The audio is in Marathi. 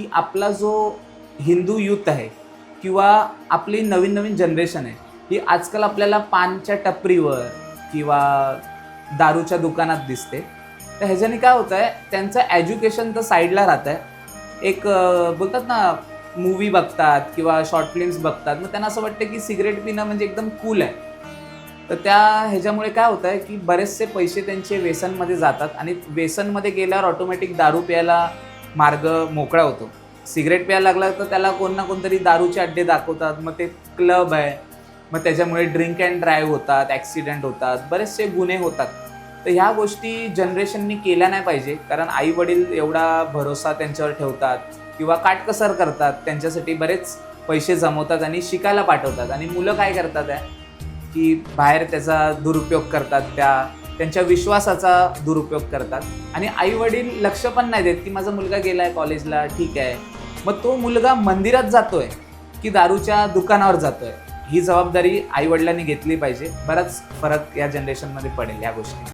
की आपला जो हिंदू यूथ आहे किंवा आपली नवीन नवीन जनरेशन आहे, ही आजकाल आपल्याला पानच्या टपरीवर किंवा दारूच्या दुकानात दिसते. तर ह्याच्याने काय होतं आहे, त्यांचं एज्युकेशन तर साईडला राहतं आहे. एक बोलतात ना, मूवी बघतात किंवा शॉर्ट फिल्म्स बघतात, मग त्यांना असं वाटतं की सिगरेट पिणं म्हणजे एकदम कूल आहे. तर त्या ह्याच्यामुळे काय होतं आहे की बरेचसे पैसे त्यांचे व्यसनमध्ये जातात आणि व्यसनमध्ये गेल्यावर ऑटोमॅटिक दारू प्यायला मार्ग मोकळा होतो. सिगरेट प्यायला लागला तर त्याला कोण ना कोणतरी दारूचे अड्डे दाखवतात. मग ते क्लब आहे. मग त्याच्यामुळे ड्रिंक अँड ड्राईव्ह होतात, ॲक्सिडेंट होतात, बरेचसे गुन्हे होतात. तर ह्या गोष्टी जनरेशननी केल्या नाही पाहिजे. कारण आई-वडील एवढा भरोसा त्यांच्यावर ठेवतात किंवा काटकसर करतात. त्यांच्यासाठी बरेच पैसे जमवतात आणि शिकायला पाठवतात आणि मुलं काय करतात आहे, की बाहेर त्याचा दुरुपयोग करतात, त्यांच्या विश्वासाचा दुरुपयोग करतात आणि आई-वडील लक्ष पण नाही देत, की माझा मुलगा गेलाय कॉलेजला, ठीक आहे. मग तो मुलगा मंदिरात जातोय, की दारूच्या दुकानावर जातोय? ही जबाबदारी आई-वडिलांनी घेतली पाहिजे. बराच फरक या जनरेशनमध्ये पडेल या गोष्टी.